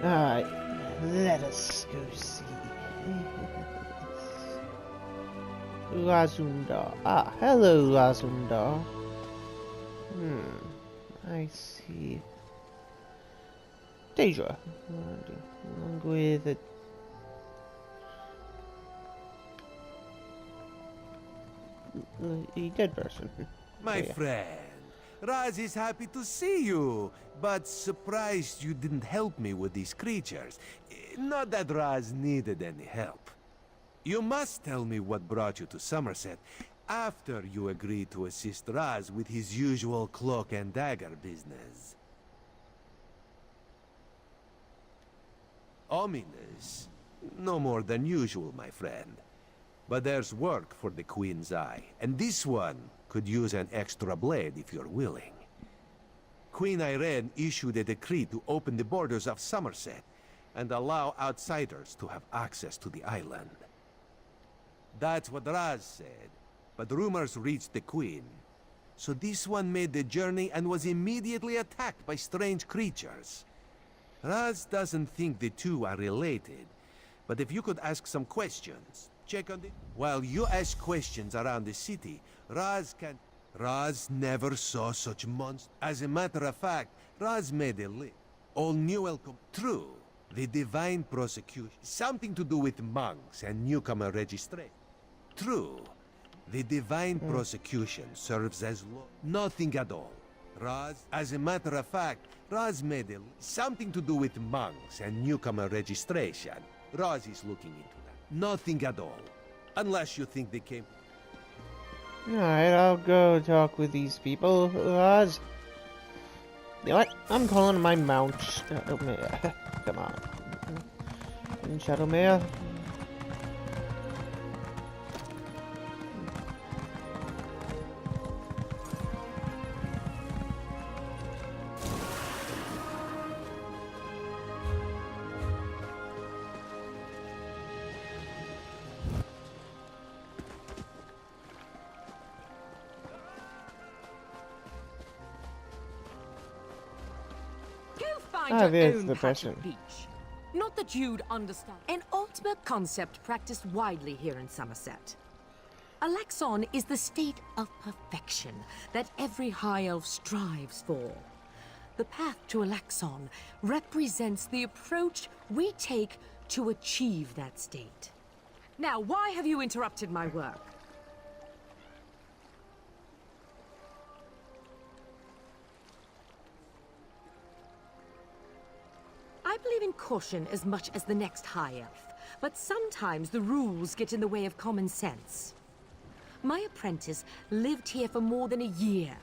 Alright, let us go see. Razundar. Ah, hello, Razundar. I see. Deja. Along with a dead person. My friend, Raz is happy to see you, but surprised you didn't help me with these creatures. Not that Raz needed any help. You must tell me what brought you to Summerset after you agreed to assist Raz with his usual cloak and dagger business. Ominous? No more than usual, my friend. But there's work for the Queen's Eye, and this one could use an extra blade if you're willing. Queen Irene issued a decree to open the borders of Summerset and allow outsiders to have access to the island. That's what Raz said, but rumors reached the Queen. So this one made the journey and was immediately attacked by strange creatures. Raz doesn't think the two are related, but if you could ask some questions, check on the... While you ask questions around the city, Raz never saw such monsters. As a matter of fact, Raz made a list. All new welcome. True. The divine prosecution. Something to do with monks and newcomer registration. True. The divine prosecution serves as law. Nothing at all. As a matter of fact, Raz made a... Something to do with monks and newcomer registration. Raz is looking into that. Nothing at all. Unless you think they came... Alright, I'll go talk with these people. Raz. You know what? I'm calling my mount Shadowmare. Come on. Shadowmare. There's the person. Not that you'd understand. An ultimate concept practiced widely here in Summerset. Alaxon is the state of perfection that every high elf strives for. The path to Alaxon represents the approach we take to achieve that state. Now, why have you interrupted my work? I believe in caution as much as the next High Elf, but sometimes the rules get in the way of common sense. My apprentice lived here for more than a year.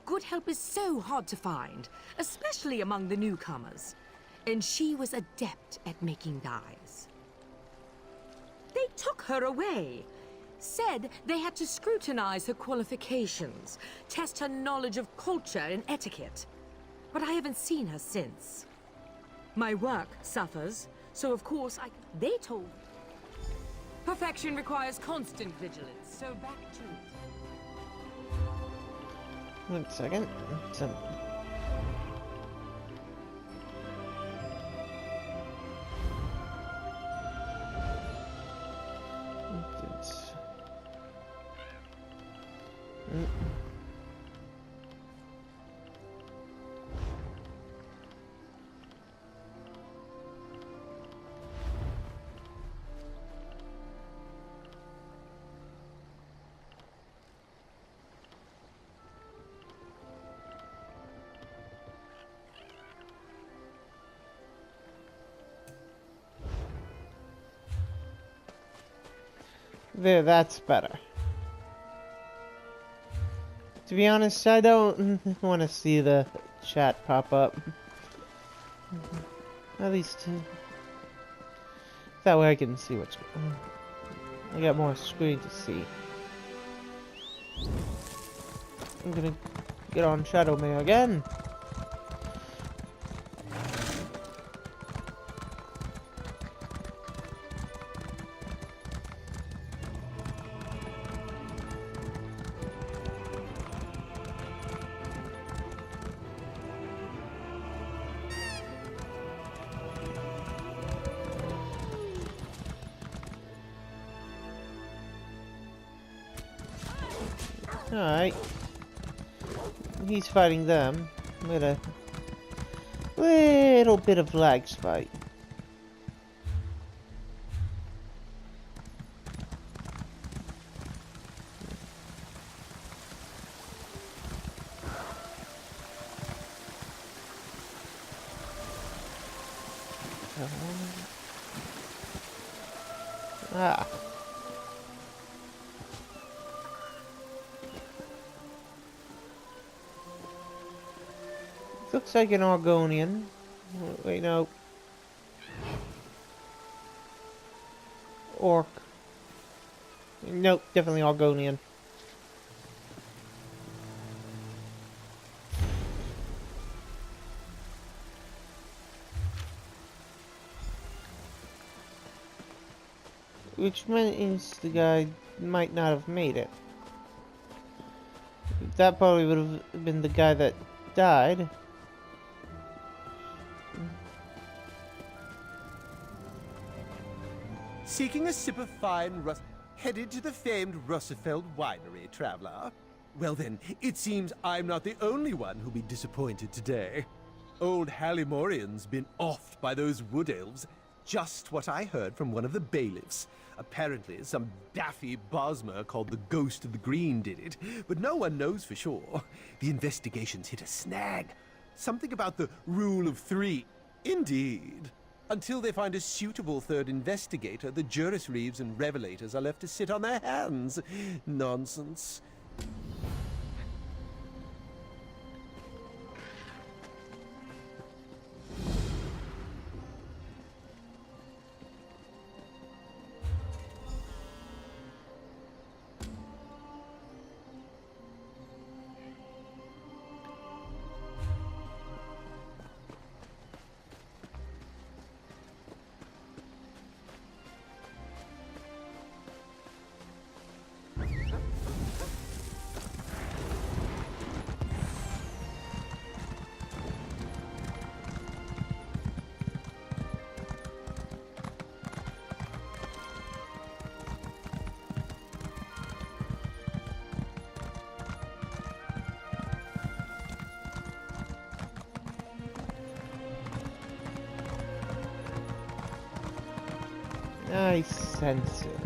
Good help is so hard to find, especially among the newcomers, and she was adept at making dyes. They took her away. Said they had to scrutinize her qualifications, test her knowledge of culture and etiquette. But I haven't seen her since. My work suffers, so of course they told. Perfection requires constant vigilance, so back to it. 1 second. There, that's better. To be honest, I don't want to see the chat pop up. At least that way I can see what's going on. I got more screen to see. I'm gonna get on Shadowmare again. Alright. He's fighting them with a little bit of lag spike. Ah. Looks like an Argonian. Wait, no. Orc. Nope, definitely Argonian. Which means the guy might not have made it. That probably would have been the guy that died. Seeking a sip of fine headed to the famed Russefeld winery, traveler? Well then, it seems I'm not the only one who'll be disappointed today. Old Hallimorian's been offed by those wood elves. Just what I heard from one of the bailiffs. Apparently, some daffy Bosmer called the Ghost of the Green did it, but no one knows for sure. The investigation's hit a snag. Something about the rule of three. Indeed. Until they find a suitable third investigator, the Juris Reeves and Revelators are left to sit on their hands. Nonsense. I sense it.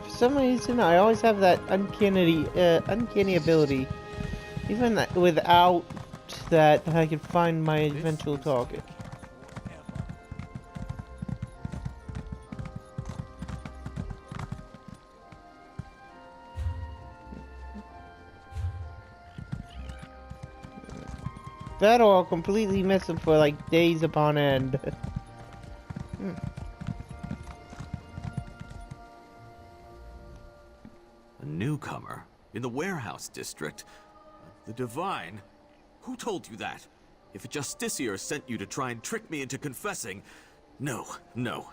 For some reason, I always have that uncanny ability, even without that I can find my eventual target. That or I'll completely miss him for like days upon end. A newcomer in the warehouse district. The Divine? Who told you that? If a Justiciar sent you to try and trick me into confessing... No, no.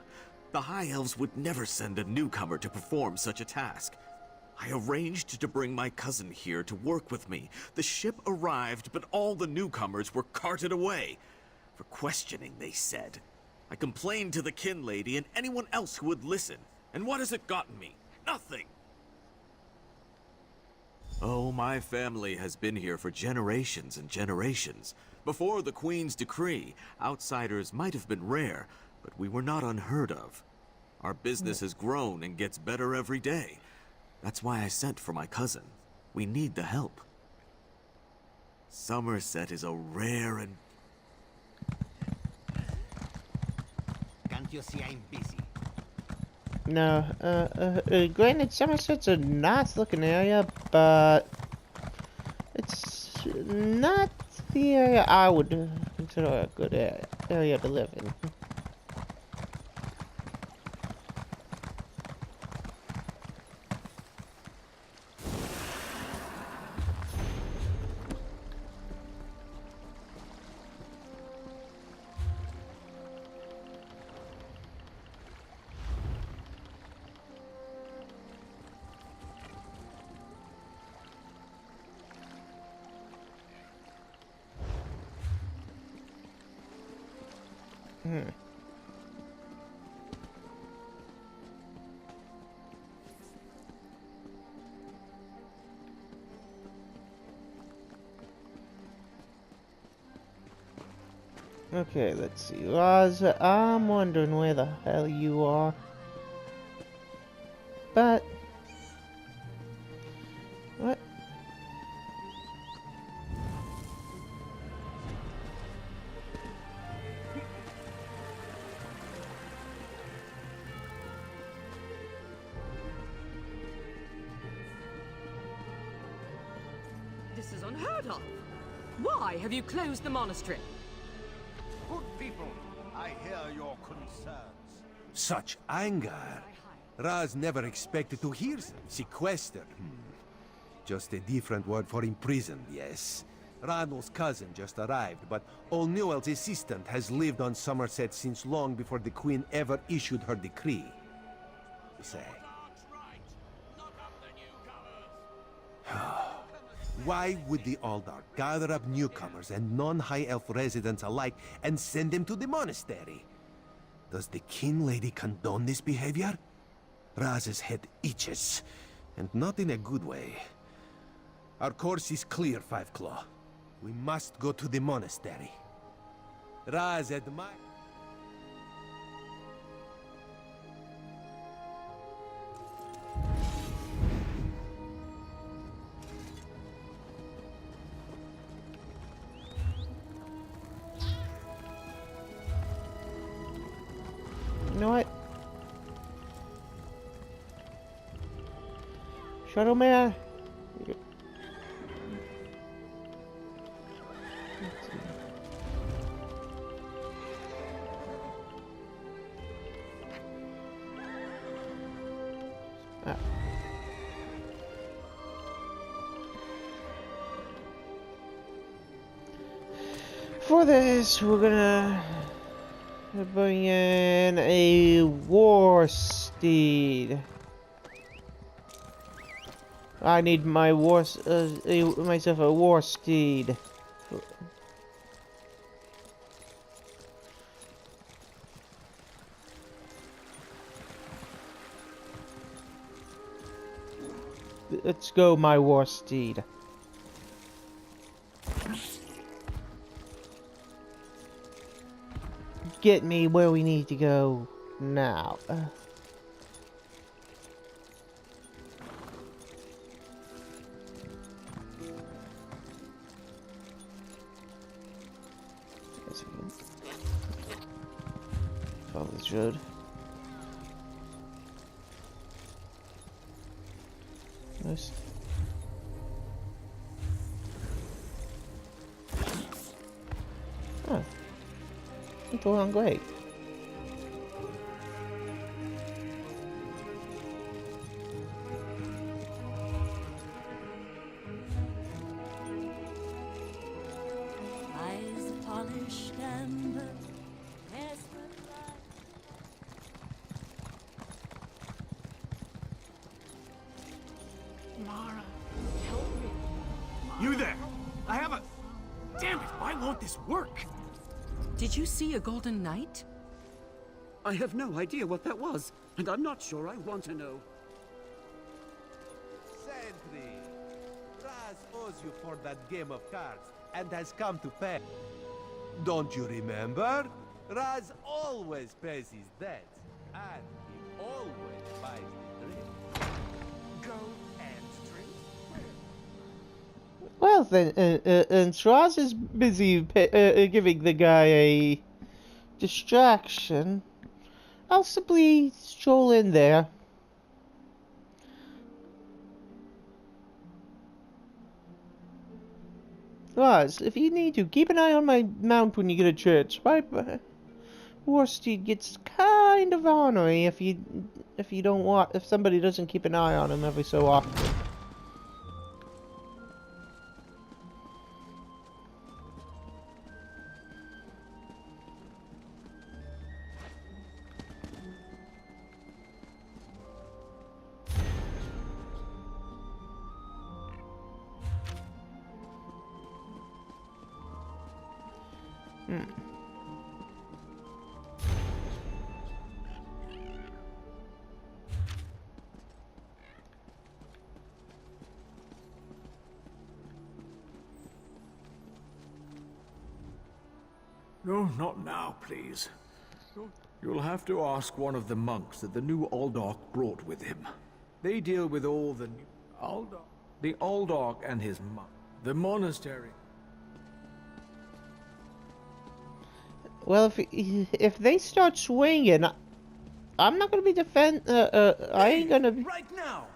The High Elves would never send a newcomer to perform such a task. I arranged to bring my cousin here to work with me. The ship arrived, but all the newcomers were carted away. For questioning, they said. I complained to the kin lady and anyone else who would listen. And what has it gotten me? Nothing! Oh, my family has been here for generations and generations. Before the Queen's decree, outsiders might have been rare, but we were not unheard of. Our business has grown and gets better every day. That's why I sent for my cousin. We need the help. Summerset is a rare and... Can't you see I'm busy? No, granted, Summerset's a nice looking area, but it's not the area I would consider a good area to live in. Okay, let's see. Roz, I'm wondering where the hell you are. But... What? This is unheard of. Why have you closed the monastery? Good people, I hear your concerns. Such anger. Raz never expected to hear them. Sequestered. Just a different word for imprisoned, yes. Ranul's cousin just arrived, but O'Newell's assistant has lived on Summerset since long before the Queen ever issued her decree. You say. Why would the Aldar gather up newcomers and non-High Elf residents alike and send them to the monastery? Does the King Lady condone this behavior? Raz's head itches, and not in a good way. Our course is clear, Five Claw. We must go to the monastery. Raz admire... You know what? Shuttle man. For this, we're gonna bring in a war steed. I need my myself a war steed. Let's go, my war steed. Get me where we need to go now. Follow this road. Nice. Oh. It's all on great. Eyes polished amber, Mara, help me. You there! I have a... Damn it, why won't this work? Did you see a golden knight? I have no idea what that was, and I'm not sure I want to know. Sentry! Raz owes you for that game of cards, and has come to pay. Don't you remember? Raz always pays his debts, and he always buys the drink. Go and drink? Well then, and Straz is busy giving the guy a distraction. I'll simply stroll in there. Roz, if you need to, keep an eye on my mount when you get to church. My Warsteed gets kind of ornery if somebody doesn't keep an eye on him every so often. No, not now, please. You'll have to ask one of the monks that the new Aldork brought with him. They deal with all the Aldork. The Aldork and his monk. The monastery. Well, if they start swinging, I'm not gonna be I ain't gonna be. Right now!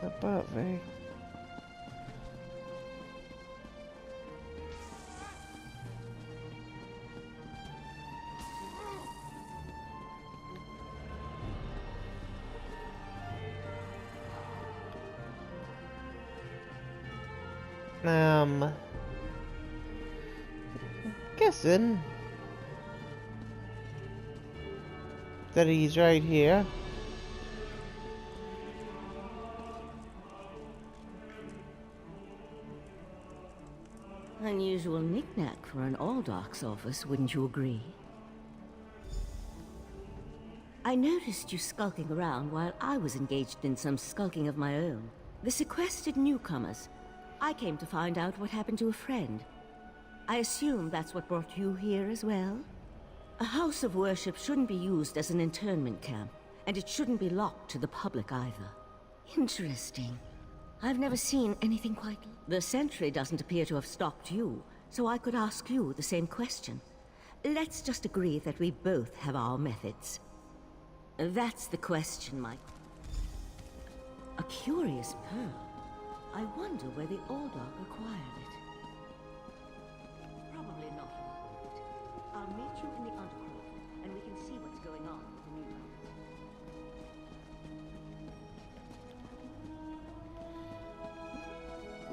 Above, eh? Guessing that he's right here. Unusual knick-knack for an Aldork's office, wouldn't you agree? I noticed you skulking around while I was engaged in some skulking of my own. The sequestered newcomers. I came to find out what happened to a friend. I assume that's what brought you here as well? A house of worship shouldn't be used as an internment camp, and it shouldn't be locked to the public either. Interesting. I've never seen anything quite... The sentry doesn't appear to have stopped you, so I could ask you the same question. Let's just agree that we both have our methods. That's the question, Mike. A curious pearl. I wonder where the Aldork acquired it. Probably not. I'll meet you in the undergrowth, and we can see what's going on with the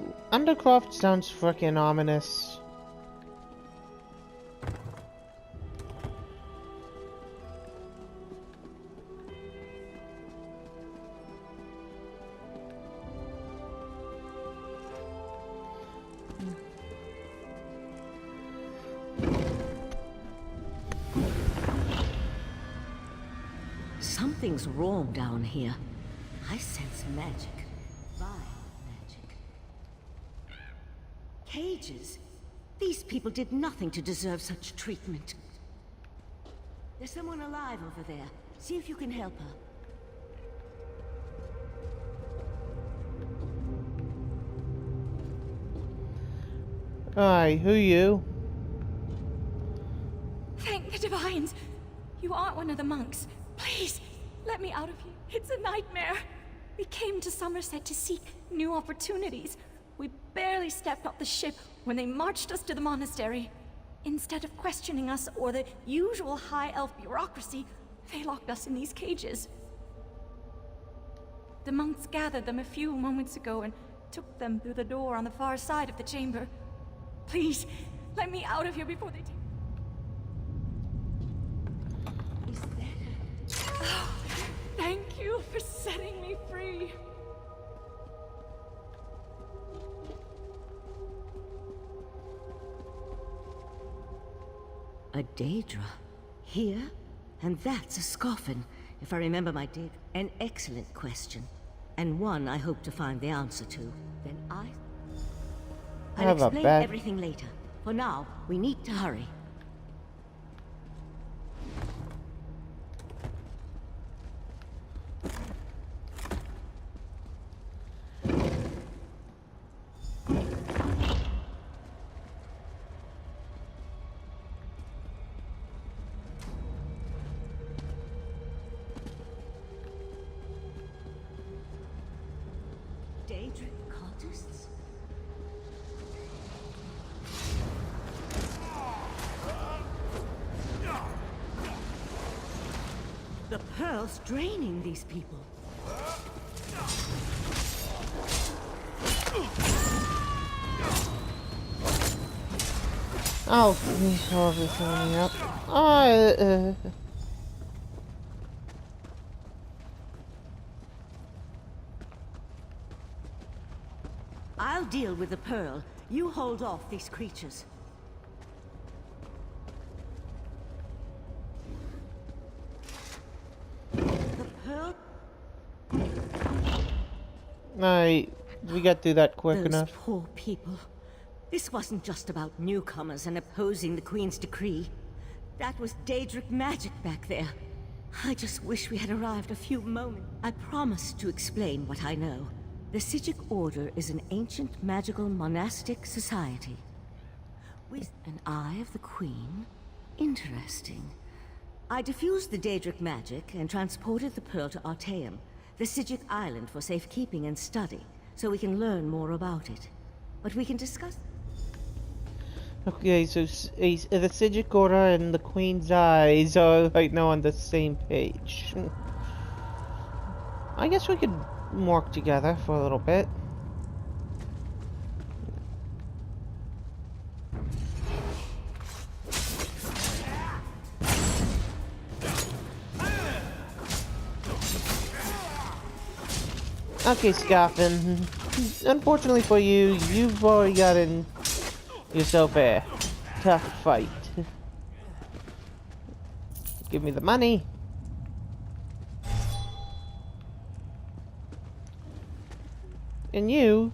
newcomers. Undercroft sounds frickin' ominous. Something's wrong down here. I sense magic. Vile magic. Cages? These people did nothing to deserve such treatment. There's someone alive over there. See if you can help her. Hi, who you? Thank the Divines! You aren't one of the monks. Please, let me out of here. It's a nightmare. We came to Summerset to seek new opportunities. We barely stepped off the ship when they marched us to the monastery. Instead of questioning us or the usual high elf bureaucracy, they locked us in these cages. The monks gathered them a few moments ago and took them through the door on the far side of the chamber. Please, let me out of here before they take... Oh, thank you for setting me free. A Daedra? Here? And that's a Scoffin, if I remember my date. An excellent question. And one I hope to find the answer to. Then I'll explain everything later. For now, we need to hurry. Daedric cultists? The pearl's draining these people. Oh, he's everything up. I'll deal with the pearl. You hold off these creatures. The pearl? Alright, we got through that quick Those enough. poor people. This wasn't just about newcomers and opposing the Queen's decree. That was Daedric magic back there. I just wish we had arrived a few moments. I promised to explain what I know. The Sijic Order is an ancient magical monastic society. With an Eye of the Queen? Interesting. I diffused the Daedric magic and transported the pearl to Artaeum, the Sijic island, for safekeeping and study, so we can learn more about it. But we can discuss... Okay, so the Sijic Order and the Queen's Eyes are right now on the same page. I guess we could work together for a little bit. Okay, Scoffin. Unfortunately for you, you've already gotten yourself a tough fight. Give me the money. And you,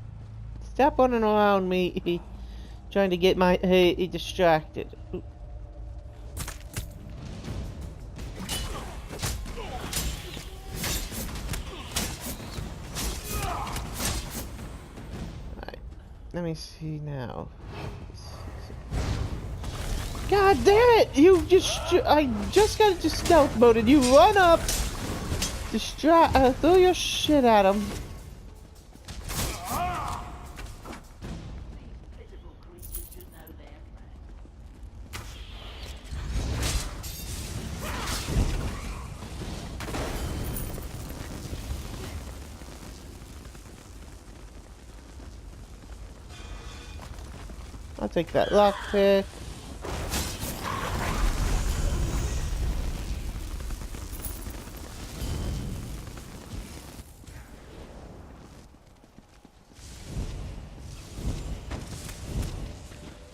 stop running around me, trying to get my distracted. Alright, let me see now. God damn it! I just got into stealth mode and you run up, throw your shit at him. I'll take that lockpick.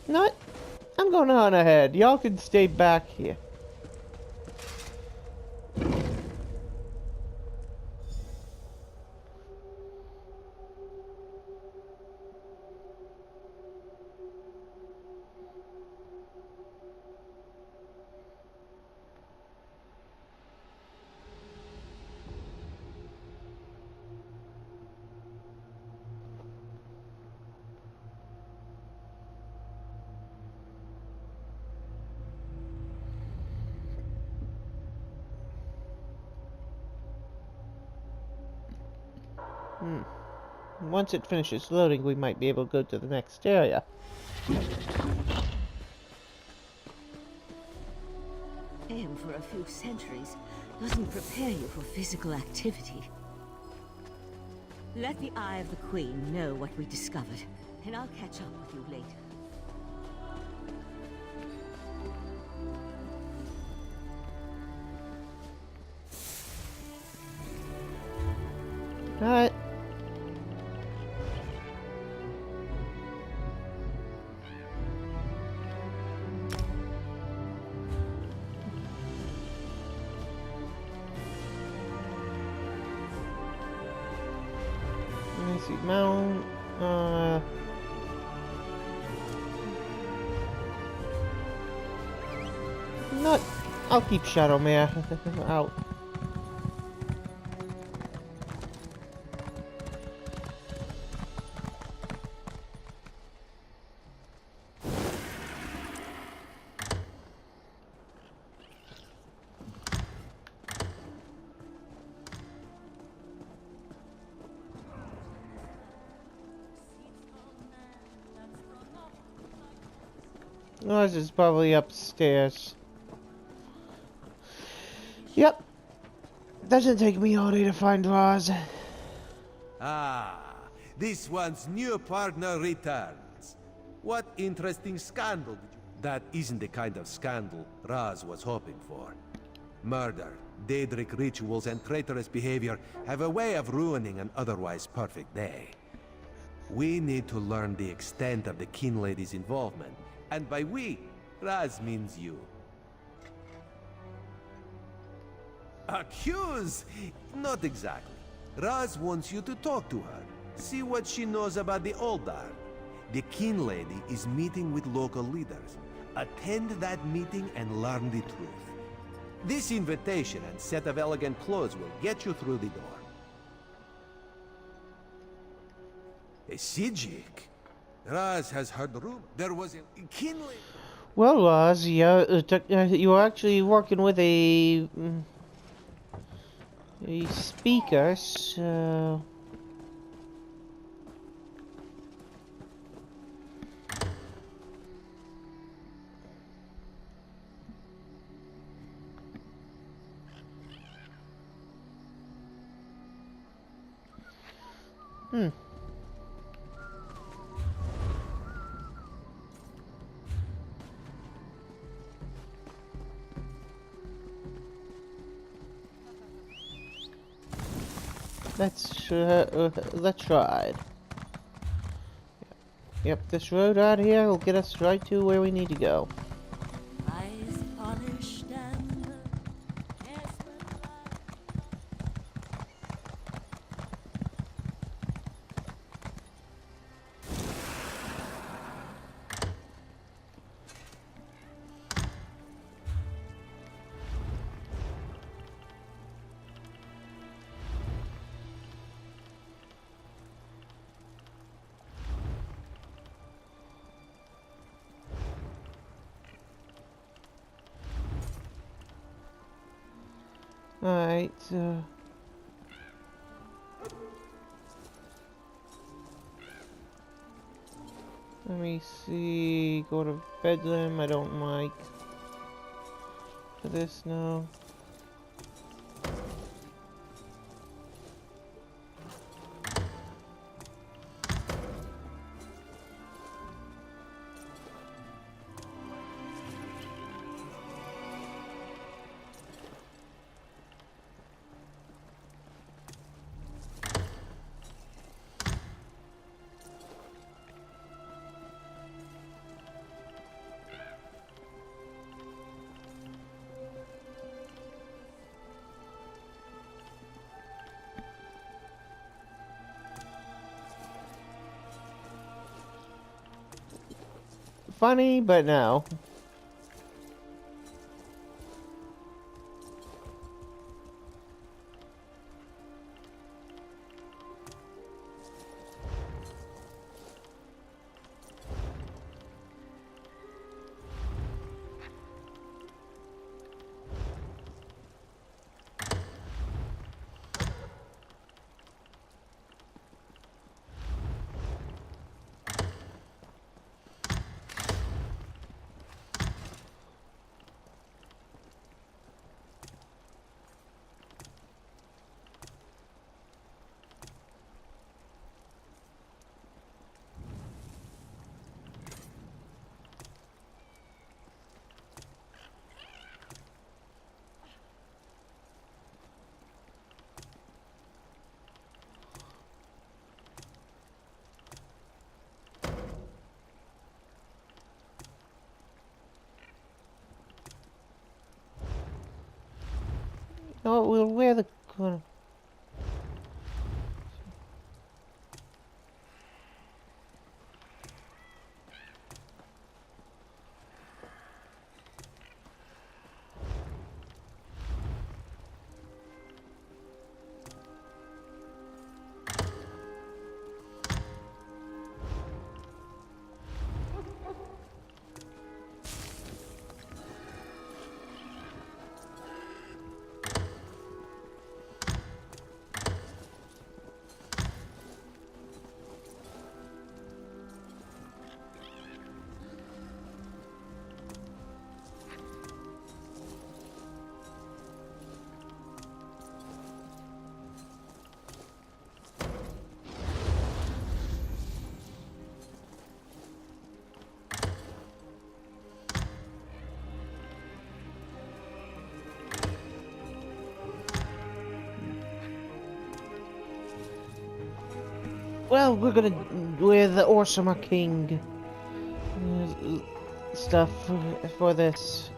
You know what? I'm going on ahead. Y'all can stay back here. Once it finishes loading, we might be able to go to the next area. Aim for a few centuries doesn't prepare you for physical activity. Let the Eye of the Queen know what we discovered, and I'll catch up with you later. Alright. Let me see, mount, not, I'll keep Shadowmare out. Oh, this is probably upstairs. Yep. Doesn't take me all day to find Roz. Ah, This one's new partner returns. What interesting scandal did you... That isn't the kind of scandal Raz was hoping for. Murder, Daedric rituals, and traitorous behavior have a way of ruining an otherwise perfect day. We need to learn the extent of the Kin Lady's involvement. And by we, Raz means you. Accuse? Not exactly. Raz wants you to talk to her. See what she knows about the Oldar. The Kin Lady is meeting with local leaders. Attend that meeting and learn the truth. This invitation and set of elegant clothes will get you through the door. A Sijik? Raz has heard the rumor. There was a Kin Lady. Well, Raz, yeah, you were actually working with a speaker, so... Let's ride. Yep, this road out here will get us right to where we need to go. Eyes polished and the hair's Alright, let me see, go to Bedlam, I don't like. For this, no. Funny, but no. No, we'll wear the corner. well, we're gonna with the Orsama King stuff for this.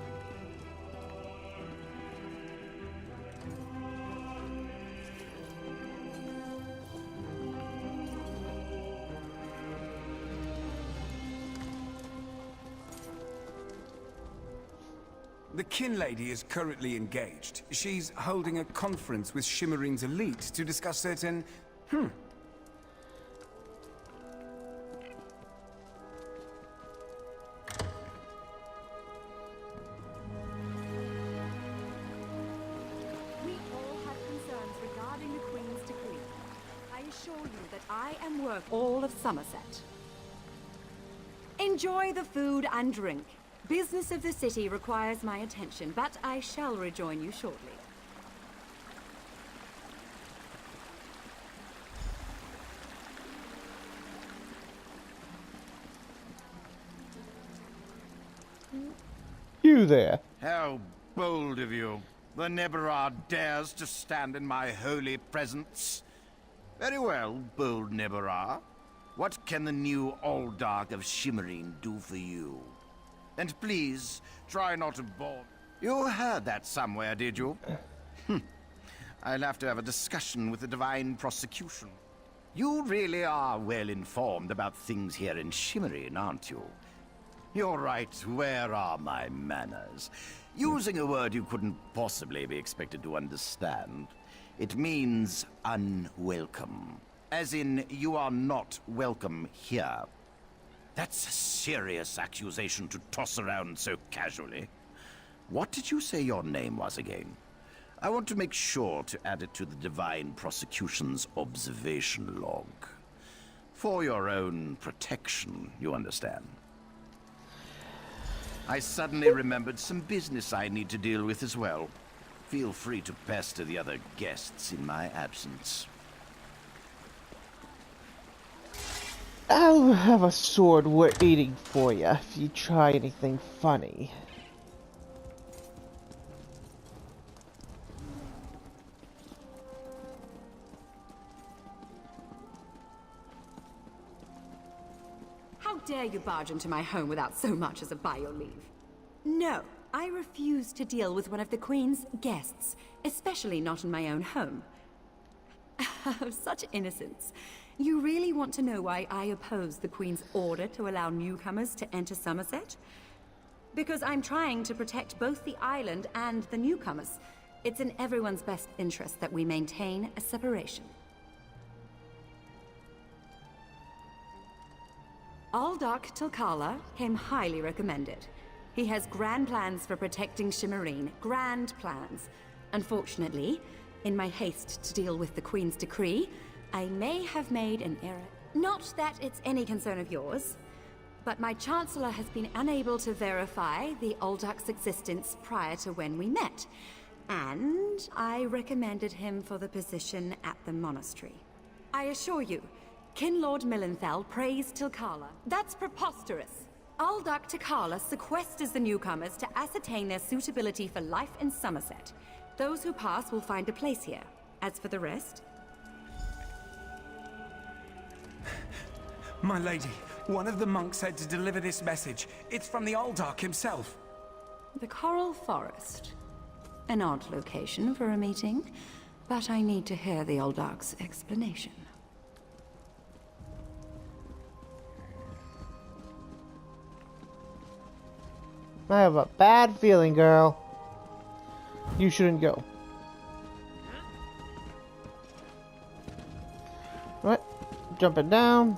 The kin lady is currently engaged. She's holding a conference with Shimmerine's elite to discuss certain... We all have concerns regarding the Queen's decree. I assure you that I am worth all of Summerset. Enjoy the food and drink. Business of the city requires my attention, but I shall rejoin you shortly. You there. How bold of you. The Neberard dares to stand in my holy presence. Very well, bold Neberard. What can the new Alldark of Shimmerine do for you? And please, try not to bore... You heard that somewhere, did you? I'll have to have a discussion with the Divine Prosecution. You really are well informed about things here in Shimmerine, aren't you? You're right, where are my manners? Using a word you couldn't possibly be expected to understand. It means unwelcome. As in, you are not welcome here. That's a serious accusation to toss around so casually. What did you say your name was again? I want to make sure to add it to the Divine Prosecution's observation log. For your own protection, you understand. I suddenly remembered some business I need to deal with as well. Feel free to pester the other guests in my absence. I'll have a sword waiting for you if you try anything funny. How dare you barge into my home without so much as a by your leave? No, I refuse to deal with one of the Queen's guests, especially not in my own home. Such innocence. You really want to know why I oppose the Queen's order to allow newcomers to enter Summerset? Because I'm trying to protect both the island and the newcomers. It's in everyone's best interest that we maintain a separation. Aldark Tilkala came highly recommended. He has grand plans for protecting Shimmerine. Grand plans. Unfortunately, in my haste to deal with the Queen's decree, I may have made an error. Not that it's any concern of yours, but my Chancellor has been unable to verify the Aldark's existence prior to when we met, and I recommended him for the position at the monastery. I assure you, Kinlord Millenthal praised Tilkala. That's preposterous. Aldark Tilkala sequesters the newcomers to ascertain their suitability for life in Summerset. Those who pass will find a place here. As for the rest... My lady, one of the monks said to deliver this message. It's from the Aldark himself. The Coral Forest. An odd location for a meeting, but I need to hear the Aldark's explanation. I have a bad feeling, girl. You shouldn't go. What? Jumping down.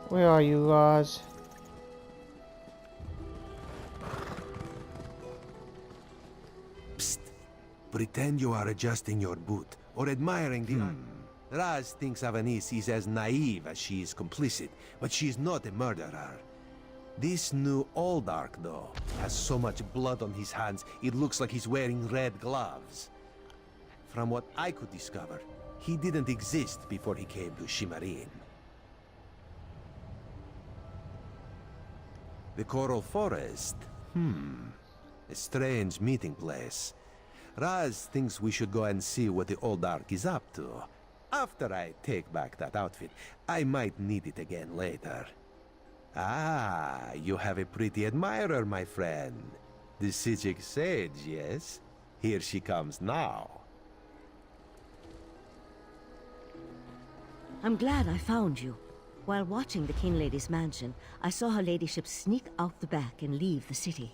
Where are you, Roz? Psst. Pretend you are adjusting your boot or admiring the art. Raz thinks Avanis is as naive as she is complicit, but she is not a murderer. This new Aldark, though, has so much blood on his hands, it looks like he's wearing red gloves. From what I could discover, he didn't exist before he came to Shimmerine. The Coral Forest? A strange meeting place. Raz thinks we should go and see what the Old Ark is up to. After I take back that outfit, I might need it again later. Ah, you have a pretty admirer, my friend. The Sijic Sage, yes? Here she comes now. I'm glad I found you. While watching the King Lady's mansion, I saw her ladyship sneak out the back and leave the city.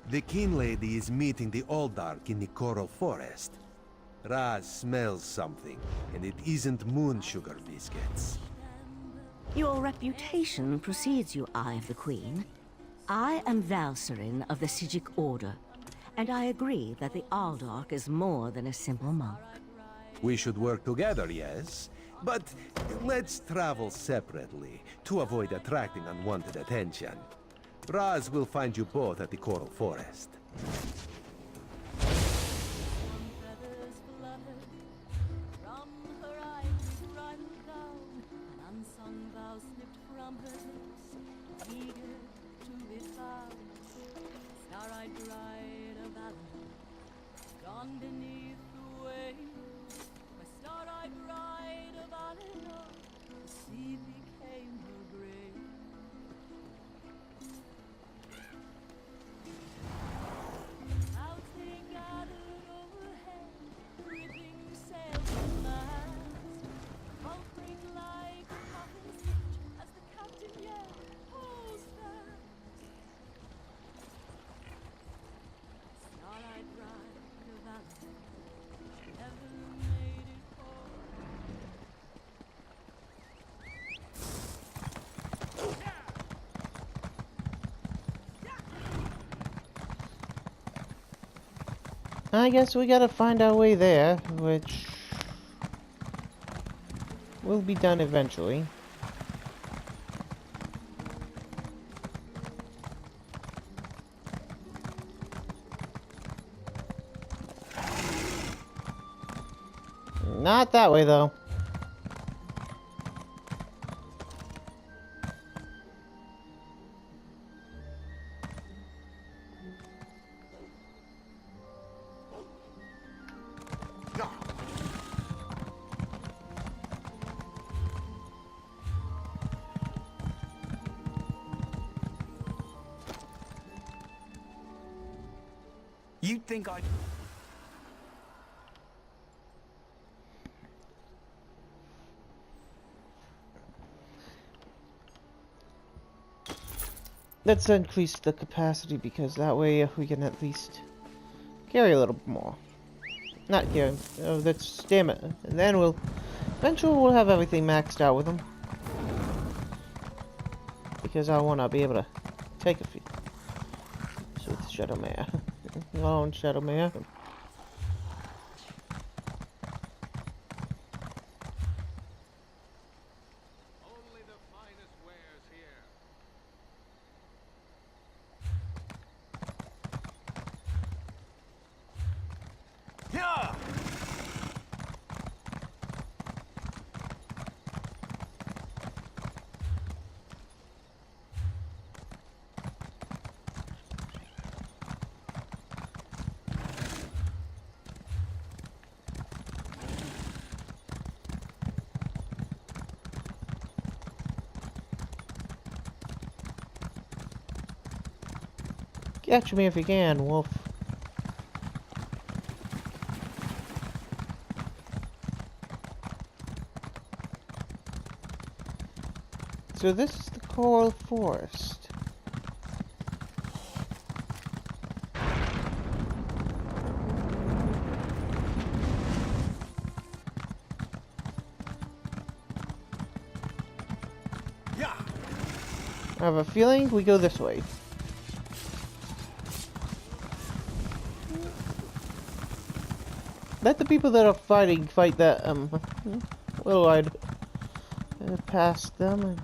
The King Lady is meeting the Old Ark in the Coral Forest. Raz smells something, and it isn't moon sugar biscuits. Your reputation precedes you, Eye of the Queen. I am Valcerin of the Sijic Order, and I agree that the Aldark is more than a simple monk. We should work together, yes? But let's travel separately, to avoid attracting unwanted attention. Raz will find you both at the Coral Forest. I guess we gotta find our way there, which will be done eventually. Not that way, though. You'd think I'd... Let's increase the capacity, because that way we can at least carry a little more. Not carry, that's stamina. And then eventually we'll have everything maxed out with them. Because I want to be able to take a few. So with Shadow Mare. Lone Shadow Mare. Catch me if you can, wolf. So this is the Coral Forest. Yeah. I have a feeling we go this way. Let the people that are fighting fight that, well, I'd pass them and...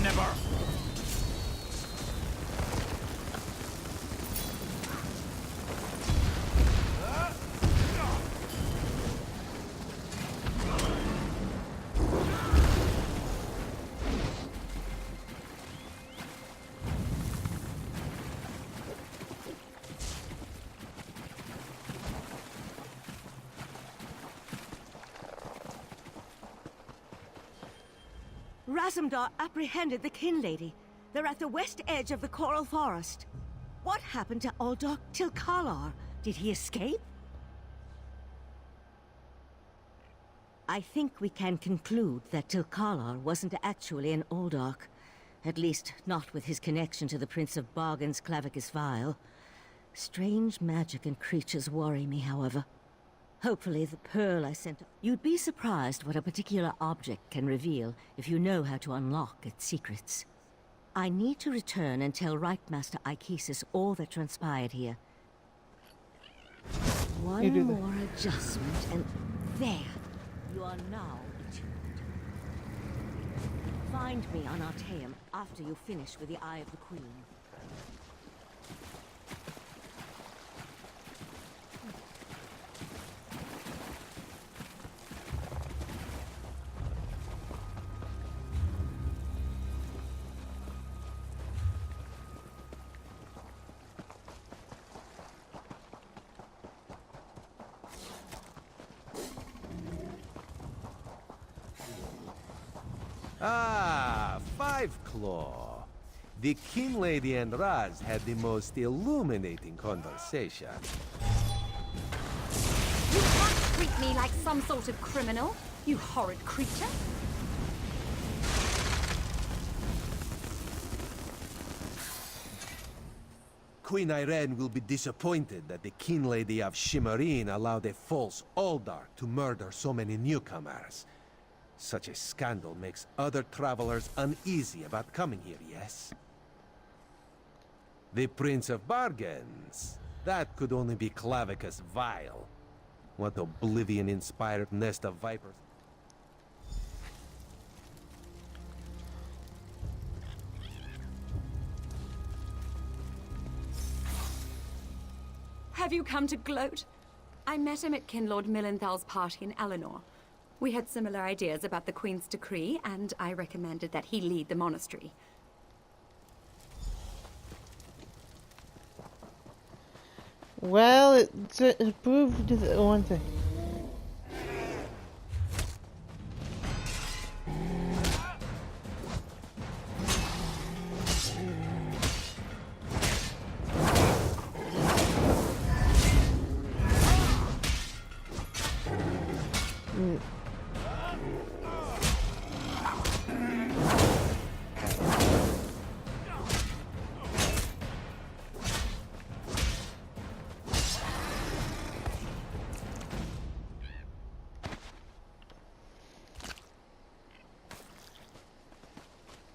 never. Razumdar apprehended the Kin Lady. They're at the west edge of the Coral Forest. What happened to Uldark Tilkalar? Did he escape? I think we can conclude that Tilkalar wasn't actually an Uldark. At least, not with his connection to the Prince of Bargain's Clavicus Vial. Strange magic and creatures worry me, however. Hopefully the pearl I sent... You'd be surprised what a particular object can reveal if you know how to unlock its secrets. I need to return and tell Right Master Ikesis all that transpired here. One more adjustment and... there! You are now attuned. Find me on Artaeum after you finish with the Eye of the Queen. Ah, Five Claw. The Kin Lady and Raz had the most illuminating conversation. You can't treat me like some sort of criminal, you horrid creature. Queen Irene will be disappointed that the Kin Lady of Shimmerine allowed a false Uldark to murder so many newcomers. Such a scandal makes other travelers uneasy about coming here, yes? The Prince of Bargains. That could only be Clavicus Vial. What oblivion-inspired nest of vipers. Have you come to gloat? I met him at Kinlord Millenthal's party in Eleanor. We had similar ideas about the Queen's decree, and I recommended that he lead the monastery. Well, it proved the one thing.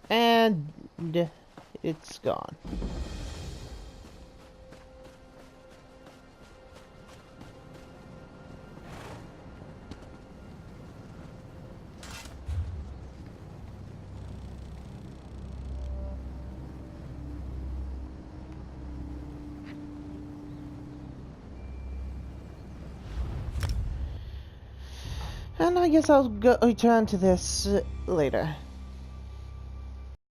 And it's gone. And I guess I'll return to this later.